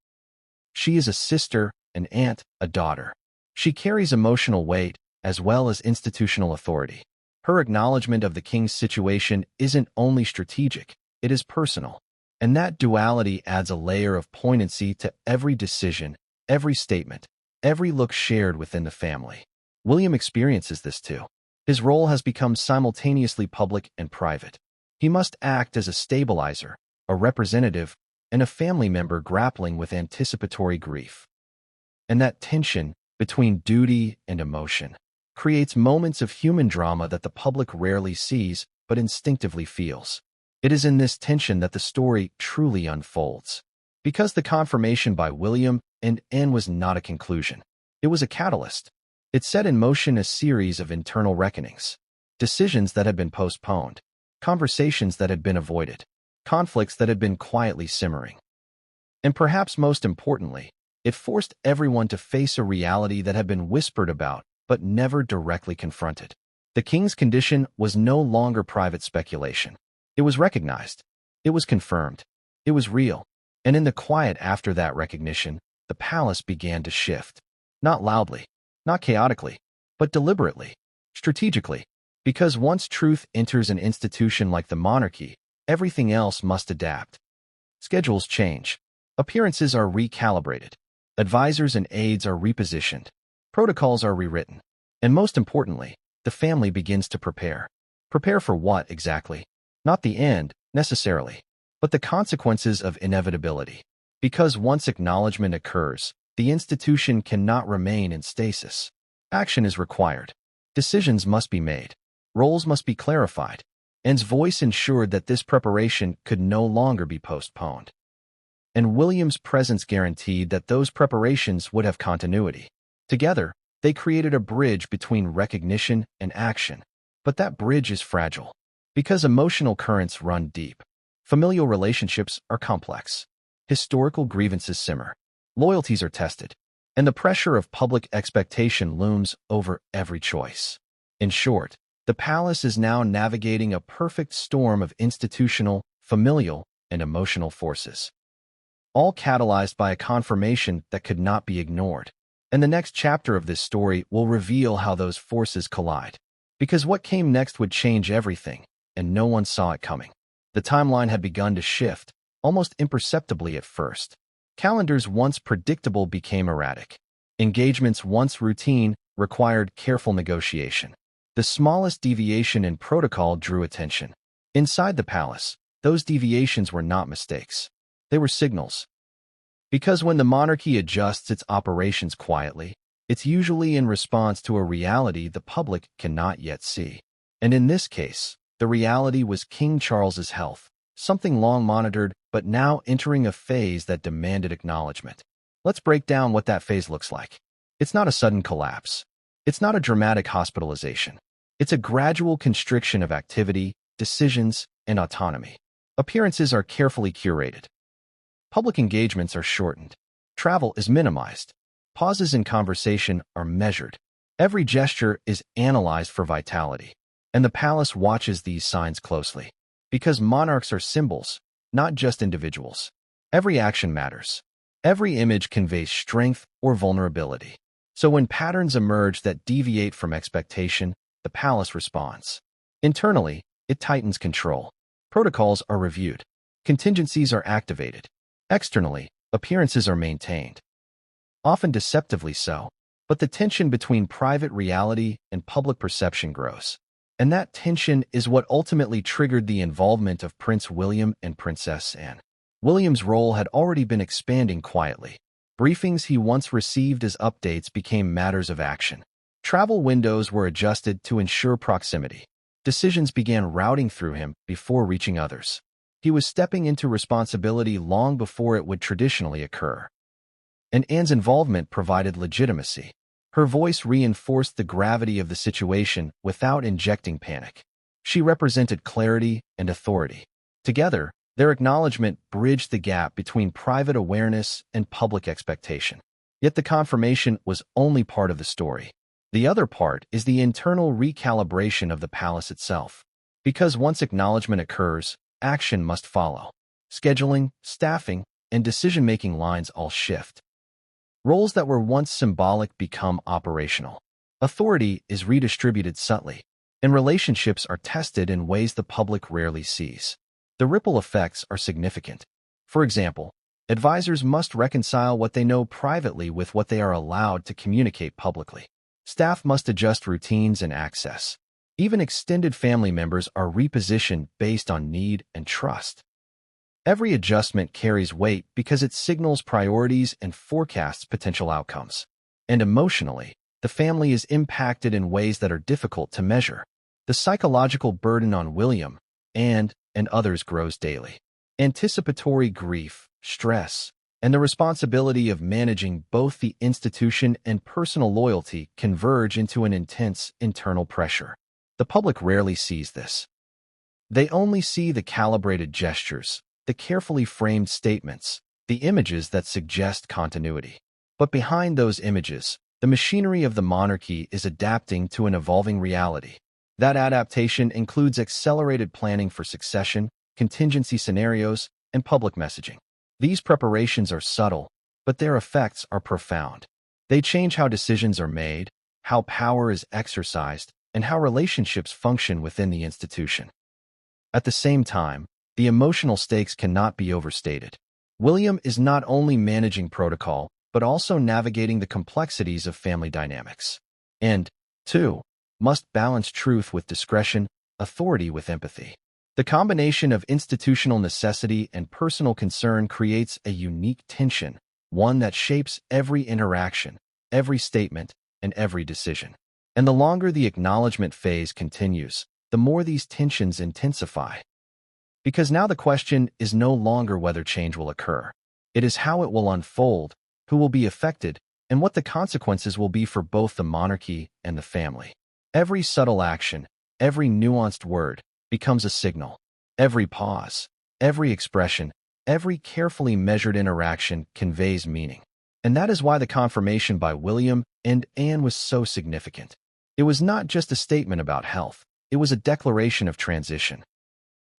She is a sister, an aunt, a daughter. She carries emotional weight as well as institutional authority. Her acknowledgement of the king's situation isn't only strategic, it is personal. And that duality adds a layer of poignancy to every decision, every statement, every look shared within the family. William experiences this too. His role has become simultaneously public and private. He must act as a stabilizer, a representative, and a family member grappling with anticipatory grief. And that tension between duty and emotion creates moments of human drama that the public rarely sees but instinctively feels. It is in this tension that the story truly unfolds. Because the confirmation by William and Anne was not a conclusion. It was a catalyst. It set in motion a series of internal reckonings. Decisions that had been postponed. Conversations that had been avoided. Conflicts that had been quietly simmering. And perhaps most importantly, it forced everyone to face a reality that had been whispered about but never directly confronted. The king's condition was no longer private speculation. It was recognized. It was confirmed. It was real. And in the quiet after that recognition, the palace began to shift. Not loudly, not chaotically, but deliberately, strategically. Because once truth enters an institution like the monarchy, everything else must adapt. Schedules change. Appearances are recalibrated. Advisors and aides are repositioned. Protocols are rewritten. And most importantly, the family begins to prepare. Prepare for what exactly? Not the end, necessarily, but the consequences of inevitability. Because once acknowledgement occurs, the institution cannot remain in stasis. Action is required. Decisions must be made. Roles must be clarified. Anne's voice ensured that this preparation could no longer be postponed. And William's presence guaranteed that those preparations would have continuity. Together, they created a bridge between recognition and action. But that bridge is fragile. Because emotional currents run deep. Familial relationships are complex. Historical grievances simmer. Loyalties are tested. And the pressure of public expectation looms over every choice. In short, the palace is now navigating a perfect storm of institutional, familial, and emotional forces, all catalyzed by a confirmation that could not be ignored. And the next chapter of this story will reveal how those forces collide. Because what came next would change everything, and no one saw it coming. The timeline had begun to shift, almost imperceptibly at first. Calendars once predictable became erratic. Engagements once routine required careful negotiation. The smallest deviation in protocol drew attention. Inside the palace, those deviations were not mistakes. They were signals. Because when the monarchy adjusts its operations quietly, it's usually in response to a reality the public cannot yet see. And in this case, the reality was King Charles's health, something long monitored but now entering a phase that demanded acknowledgement. Let's break down what that phase looks like. It's not a sudden collapse. It's not a dramatic hospitalization. It's a gradual constriction of activity, decisions, and autonomy. Appearances are carefully curated. Public engagements are shortened. Travel is minimized. Pauses in conversation are measured. Every gesture is analyzed for vitality. And the palace watches these signs closely. Because monarchs are symbols, not just individuals. Every action matters. Every image conveys strength or vulnerability. So when patterns emerge that deviate from expectation, the palace responds. Internally, it tightens control. Protocols are reviewed. Contingencies are activated. Externally, appearances are maintained. Often deceptively so, but the tension between private reality and public perception grows. And that tension is what ultimately triggered the involvement of Prince William and Princess Anne. William's role had already been expanding quietly. Briefings he once received as updates became matters of action. Travel windows were adjusted to ensure proximity. Decisions began routing through him before reaching others. He was stepping into responsibility long before it would traditionally occur. And Anne's involvement provided legitimacy. Her voice reinforced the gravity of the situation without injecting panic. She represented clarity and authority. Together, their acknowledgement bridged the gap between private awareness and public expectation. Yet the confirmation was only part of the story. The other part is the internal recalibration of the palace itself. Because once acknowledgement occurs, action must follow. Scheduling, staffing, and decision-making lines all shift. Roles that were once symbolic become operational. Authority is redistributed subtly, and relationships are tested in ways the public rarely sees. The ripple effects are significant. For example, advisors must reconcile what they know privately with what they are allowed to communicate publicly. Staff must adjust routines and access. Even extended family members are repositioned based on need and trust. Every adjustment carries weight because it signals priorities and forecasts potential outcomes. And emotionally, the family is impacted in ways that are difficult to measure. The psychological burden on William and others grows daily. Anticipatory grief, stress, and the responsibility of managing both the institution and personal loyalty converge into an intense internal pressure. The public rarely sees this. They only see the calibrated gestures, the carefully framed statements, the images that suggest continuity. But behind those images, the machinery of the monarchy is adapting to an evolving reality. That adaptation includes accelerated planning for succession, contingency scenarios, and public messaging. These preparations are subtle, but their effects are profound. They change how decisions are made, how power is exercised, and how relationships function within the institution. At the same time, the emotional stakes cannot be overstated. William is not only managing protocol, but also navigating the complexities of family dynamics. And, 2. must balance truth with discretion, authority with empathy. The combination of institutional necessity and personal concern creates a unique tension, one that shapes every interaction, every statement, and every decision. And the longer the acknowledgement phase continues, the more these tensions intensify. Because now the question is no longer whether change will occur. It is how it will unfold, who will be affected, and what the consequences will be for both the monarchy and the family. Every subtle action, every nuanced word, becomes a signal. Every pause, every expression, every carefully measured interaction conveys meaning. And that is why the confirmation by William and Anne was so significant. It was not just a statement about health, it was a declaration of transition.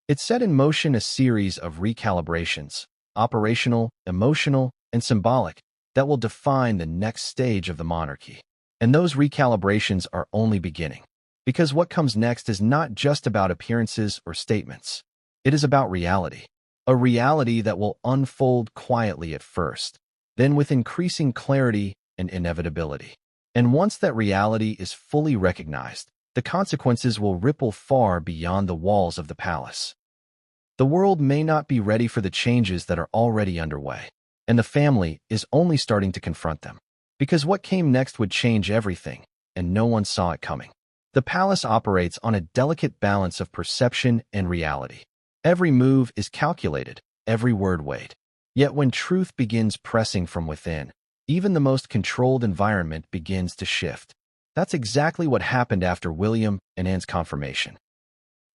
It set in motion a series of recalibrations, operational, emotional, and symbolic, that will define the next stage of the monarchy. And those recalibrations are only beginning. Because what comes next is not just about appearances or statements. It is about reality. A reality that will unfold quietly at first, then with increasing clarity and inevitability. And once that reality is fully recognized, the consequences will ripple far beyond the walls of the palace. The world may not be ready for the changes that are already underway, and the family is only starting to confront them. Because what came next would change everything, and no one saw it coming. The palace operates on a delicate balance of perception and reality. Every move is calculated, every word weighed. Yet when truth begins pressing from within, even the most controlled environment begins to shift. That's exactly what happened after William and Anne's confirmation.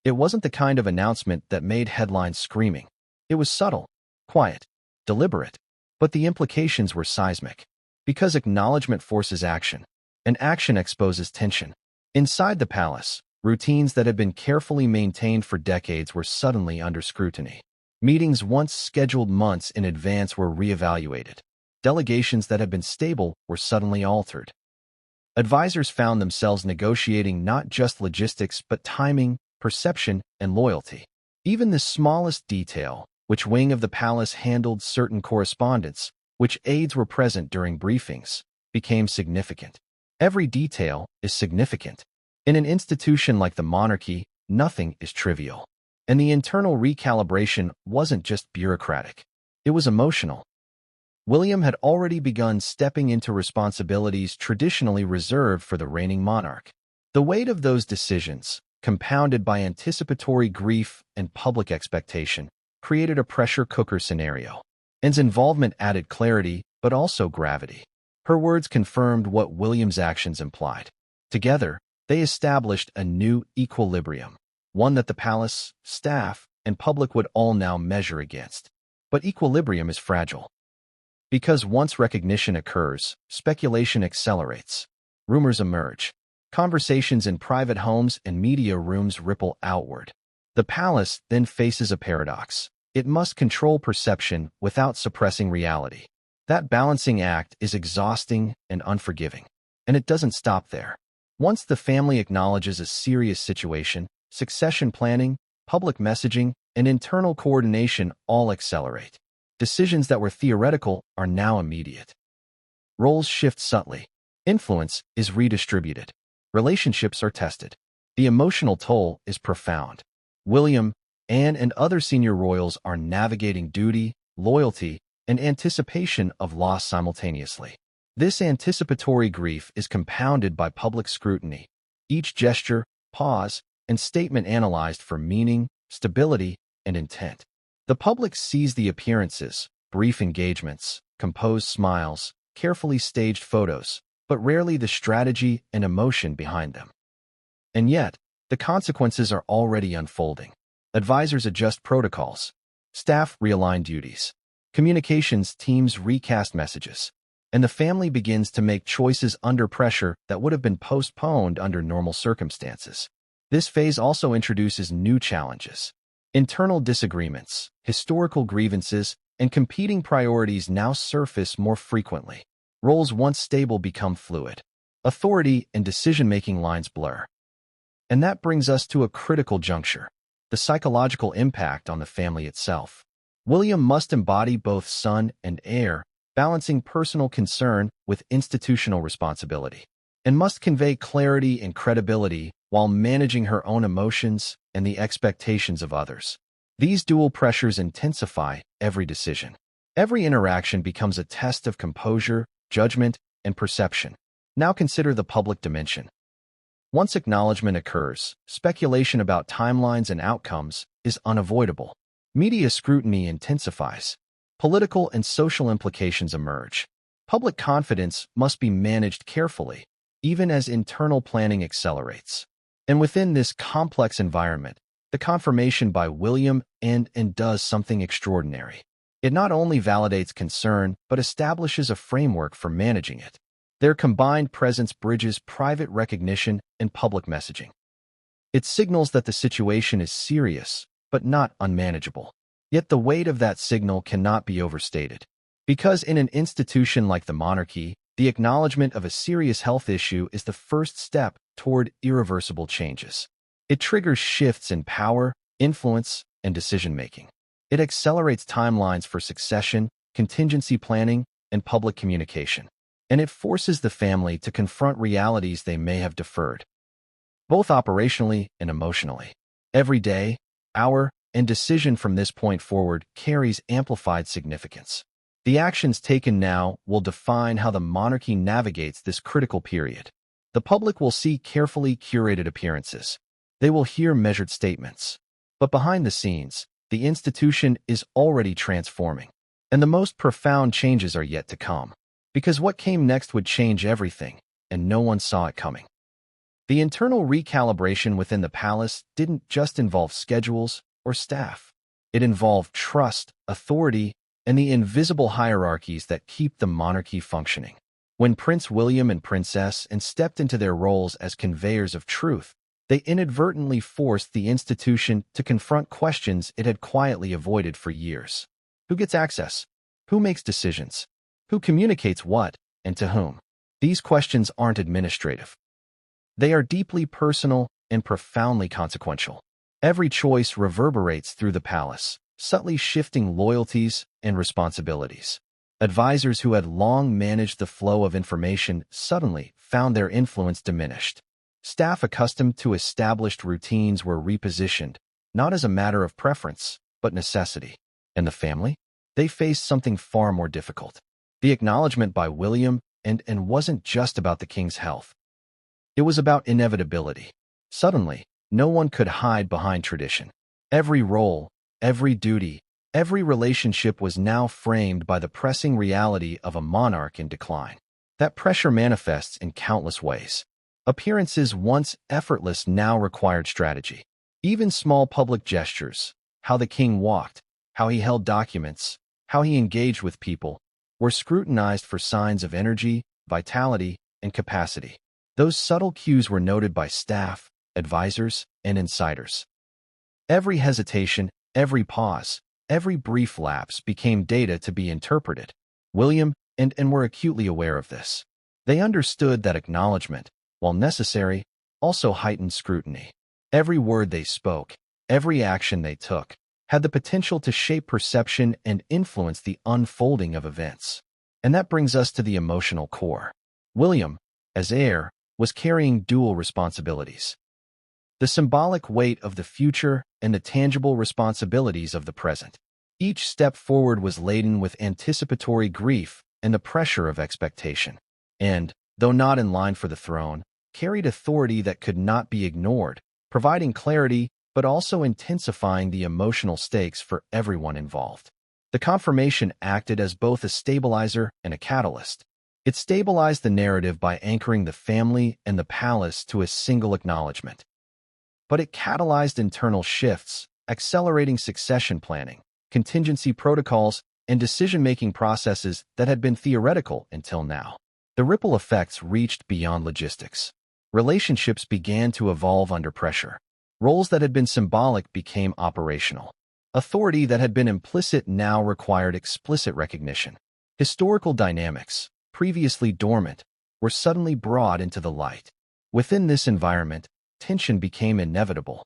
It wasn't the kind of announcement that made headlines screaming. It was subtle, quiet, deliberate, but the implications were seismic. Because acknowledgement forces action, and action exposes tension. Inside the palace, routines that had been carefully maintained for decades were suddenly under scrutiny. Meetings once scheduled months in advance were reevaluated. Delegations that had been stable were suddenly altered. Advisors found themselves negotiating not just logistics but timing, perception, and loyalty. Even the smallest detail, which wing of the palace handled certain correspondence, which aides were present during briefings, became significant. Every detail is significant. In an institution like the monarchy, nothing is trivial. And the internal recalibration wasn't just bureaucratic. It was emotional. William had already begun stepping into responsibilities traditionally reserved for the reigning monarch. The weight of those decisions, compounded by anticipatory grief and public expectation, created a pressure cooker scenario. Anne's involvement added clarity, but also gravity. Her words confirmed what William's actions implied. Together, they established a new equilibrium, one that the palace, staff, and public would all now measure against. But equilibrium is fragile. Because once recognition occurs, speculation accelerates. Rumors emerge. Conversations in private homes and media rooms ripple outward. The palace then faces a paradox. It must control perception without suppressing reality. That balancing act is exhausting and unforgiving. And it doesn't stop there. Once the family acknowledges a serious situation, succession planning, public messaging, and internal coordination all accelerate. Decisions that were theoretical are now immediate. Roles shift subtly. Influence is redistributed. Relationships are tested. The emotional toll is profound. William, Anne, and other senior royals are navigating duty, loyalty, and anticipation of loss simultaneously. This anticipatory grief is compounded by public scrutiny. Each gesture, pause, and statement analyzed for meaning, stability, and intent. The public sees the appearances, brief engagements, composed smiles, carefully staged photos, but rarely the strategy and emotion behind them. And yet, the consequences are already unfolding. Advisors adjust protocols. Staff realign duties. Communications teams recast messages. And the family begins to make choices under pressure that would have been postponed under normal circumstances. This phase also introduces new challenges. Internal disagreements, historical grievances, and competing priorities now surface more frequently. Roles once stable become fluid. Authority and decision-making lines blur. And that brings us to a critical juncture: the psychological impact on the family itself. William must embody both son and heir, balancing personal concern with institutional responsibility. and must convey clarity and credibility while managing her own emotions and the expectations of others. These dual pressures intensify every decision. Every interaction becomes a test of composure, judgment, and perception. Now consider the public dimension. Once acknowledgement occurs, speculation about timelines and outcomes is unavoidable. Media scrutiny intensifies. Political and social implications emerge. Public confidence must be managed carefully, even as internal planning accelerates. And within this complex environment, the confirmation by William and does something extraordinary. It not only validates concern, but establishes a framework for managing it. Their combined presence bridges private recognition and public messaging. It signals that the situation is serious, but not unmanageable. Yet the weight of that signal cannot be overstated. Because in an institution like the monarchy, the acknowledgement of a serious health issue is the first step toward irreversible changes. It triggers shifts in power, influence, and decision-making. It accelerates timelines for succession, contingency planning, and public communication. And it forces the family to confront realities they may have deferred, both operationally and emotionally. Every day, hour, and decision from this point forward carries amplified significance. The actions taken now will define how the monarchy navigates this critical period. The public will see carefully curated appearances. They will hear measured statements. But behind the scenes, the institution is already transforming. And the most profound changes are yet to come. Because what came next would change everything, and no one saw it coming. The internal recalibration within the palace didn't just involve schedules or staff. It involved trust, authority, and the invisible hierarchies that keep the monarchy functioning. When Prince William and Princess Anne stepped into their roles as conveyors of truth, they inadvertently forced the institution to confront questions it had quietly avoided for years. Who gets access? Who makes decisions? Who communicates what, and to whom? These questions aren't administrative. They are deeply personal and profoundly consequential. Every choice reverberates through the palace, subtly shifting loyalties and responsibilities. Advisors who had long managed the flow of information suddenly found their influence diminished. Staff accustomed to established routines were repositioned, not as a matter of preference, but necessity. And the family? They faced something far more difficult. The acknowledgement by William and wasn't just about the king's health. It was about inevitability. Suddenly, no one could hide behind tradition. Every role, every duty, every relationship was now framed by the pressing reality of a monarch in decline. That pressure manifests in countless ways. Appearances once effortless now required strategy. Even small public gestures, how the king walked, how he held documents, how he engaged with people, were scrutinized for signs of energy, vitality, and capacity. Those subtle cues were noted by staff, advisors, and insiders. Every hesitation, every pause, every brief lapse became data to be interpreted. William and were acutely aware of this. They understood that acknowledgement, while necessary, also heightened scrutiny. Every word they spoke, every action they took, had the potential to shape perception and influence the unfolding of events. And that brings us to the emotional core. William, as heir, was carrying dual responsibilities. The symbolic weight of the future and the tangible responsibilities of the present. Each step forward was laden with anticipatory grief and the pressure of expectation. And, though not in line for the throne, carried authority that could not be ignored, providing clarity but also intensifying the emotional stakes for everyone involved. The confirmation acted as both a stabilizer and a catalyst. It stabilized the narrative by anchoring the family and the palace to a single acknowledgement. But it catalyzed internal shifts, accelerating succession planning, contingency protocols, and decision-making processes that had been theoretical until now. The ripple effects reached beyond logistics. Relationships began to evolve under pressure. Roles that had been symbolic became operational. Authority that had been implicit now required explicit recognition. Historical dynamics, previously dormant, were suddenly brought into the light. Within this environment, tension became inevitable.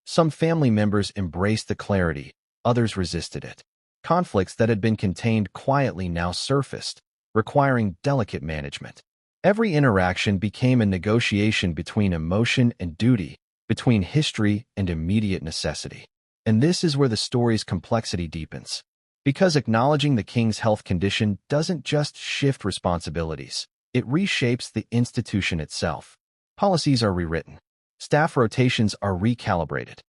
Some family members embraced the clarity, others resisted it. Conflicts that had been contained quietly now surfaced, requiring delicate management. Every interaction became a negotiation between emotion and duty, between history and immediate necessity. And this is where the story's complexity deepens. Because acknowledging the king's health condition doesn't just shift responsibilities, it reshapes the institution itself. Policies are rewritten. Staff rotations are recalibrated.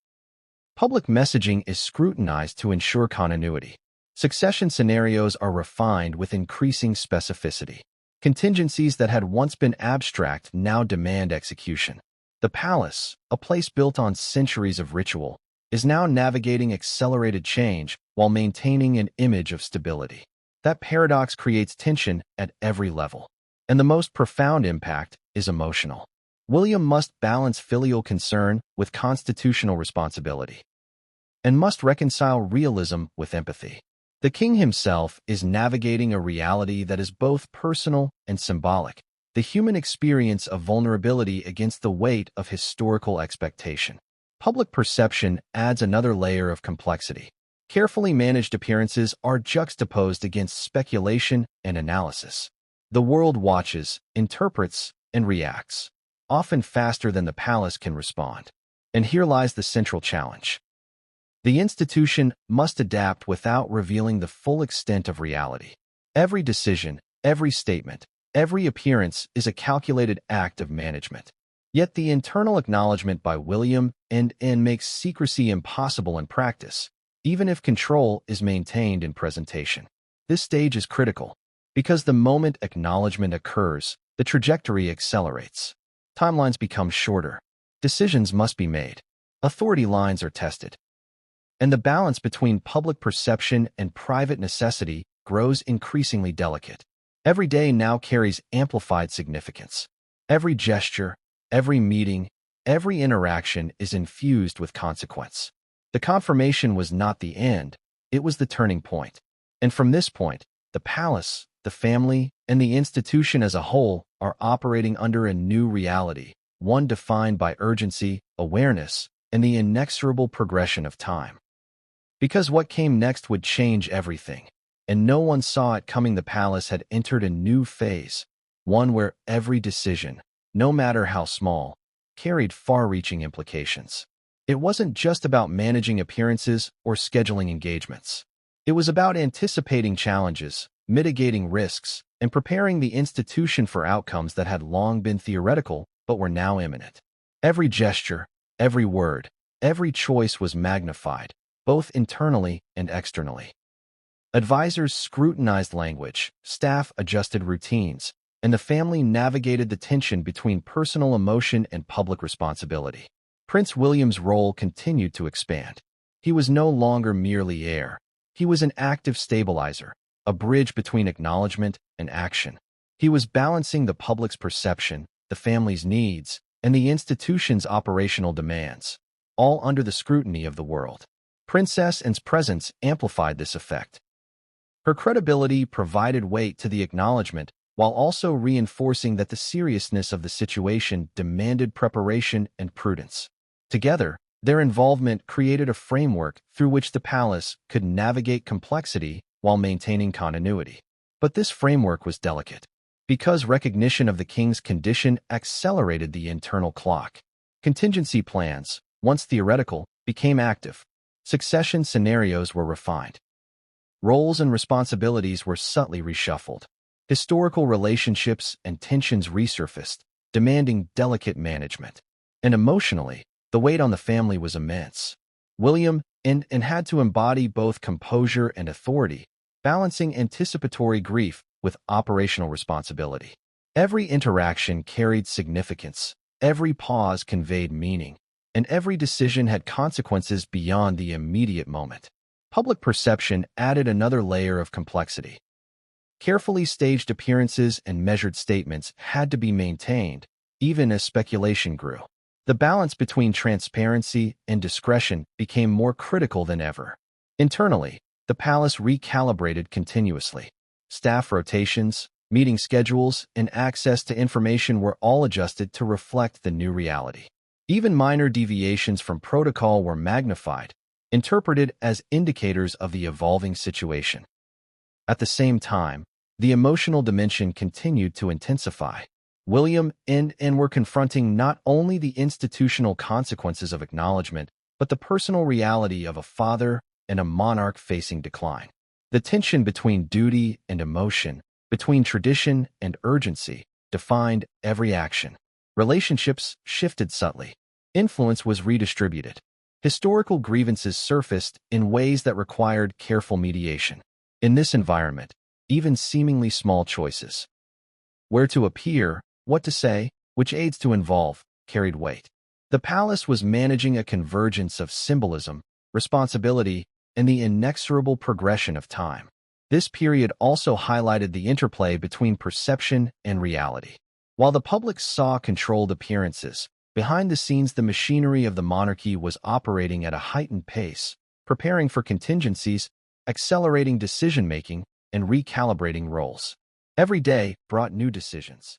Public messaging is scrutinized to ensure continuity. Succession scenarios are refined with increasing specificity. Contingencies that had once been abstract now demand execution. The palace, a place built on centuries of ritual, is now navigating accelerated change while maintaining an image of stability. That paradox creates tension at every level. And the most profound impact is emotional. William must balance filial concern with constitutional responsibility, and must reconcile realism with empathy. The king himself is navigating a reality that is both personal and symbolic, the human experience of vulnerability against the weight of historical expectation. Public perception adds another layer of complexity. Carefully managed appearances are juxtaposed against speculation and analysis. The world watches, interprets, and reacts, often faster than the palace can respond. And here lies the central challenge. The institution must adapt without revealing the full extent of reality. Every decision, every statement, every appearance is a calculated act of management. Yet the internal acknowledgement by William and makes secrecy impossible in practice, even if control is maintained in presentation. This stage is critical, because the moment acknowledgement occurs, the trajectory accelerates. Timelines become shorter. Decisions must be made. Authority lines are tested. And the balance between public perception and private necessity grows increasingly delicate. Every day now carries amplified significance. Every gesture, every meeting, every interaction is infused with consequence. The confirmation was not the end, it was the turning point. And from this point, the palace, the family, and the institution as a whole are operating under a new reality, one defined by urgency, awareness, and the inexorable progression of time. Because what came next would change everything, and no one saw it coming. The palace had entered a new phase, one where every decision, no matter how small, carried far-reaching implications. It wasn't just about managing appearances or scheduling engagements. It was about anticipating challenges, mitigating risks, and preparing the institution for outcomes that had long been theoretical but were now imminent. Every gesture, every word, every choice was magnified, both internally and externally. Advisors scrutinized language, staff adjusted routines, and the family navigated the tension between personal emotion and public responsibility. Prince William's role continued to expand. He was no longer merely heir. He was an active stabilizer, a bridge between acknowledgement and action. He was balancing the public's perception, the family's needs, and the institution's operational demands, all under the scrutiny of the world. Princess Anne's presence amplified this effect. Her credibility provided weight to the acknowledgement while also reinforcing that the seriousness of the situation demanded preparation and prudence. Together, their involvement created a framework through which the palace could navigate complexity while maintaining continuity. But this framework was delicate, because recognition of the king's condition accelerated the internal clock. Contingency plans, once theoretical, became active. Succession scenarios were refined. Roles and responsibilities were subtly reshuffled. Historical relationships and tensions resurfaced, demanding delicate management. And emotionally, the weight on the family was immense. William and had to embody both composure and authority, balancing anticipatory grief with operational responsibility. Every interaction carried significance, every pause conveyed meaning, and every decision had consequences beyond the immediate moment. Public perception added another layer of complexity. Carefully staged appearances and measured statements had to be maintained, even as speculation grew. The balance between transparency and discretion became more critical than ever. Internally, the palace recalibrated continuously. Staff rotations, meeting schedules, and access to information were all adjusted to reflect the new reality. Even minor deviations from protocol were magnified, interpreted as indicators of the evolving situation. At the same time, the emotional dimension continued to intensify. William and were confronting not only the institutional consequences of acknowledgement, but the personal reality of a father and a monarch facing decline. The tension between duty and emotion, between tradition and urgency, defined every action. Relationships shifted subtly. Influence was redistributed. Historical grievances surfaced in ways that required careful mediation. In this environment, even seemingly small choices, where to appear, what to say, which aids to involve, carried weight. The palace was managing a convergence of symbolism, responsibility, and the inexorable progression of time. This period also highlighted the interplay between perception and reality. While the public saw controlled appearances, behind the scenes the machinery of the monarchy was operating at a heightened pace, preparing for contingencies, accelerating decision-making, and recalibrating roles. Every day brought new decisions.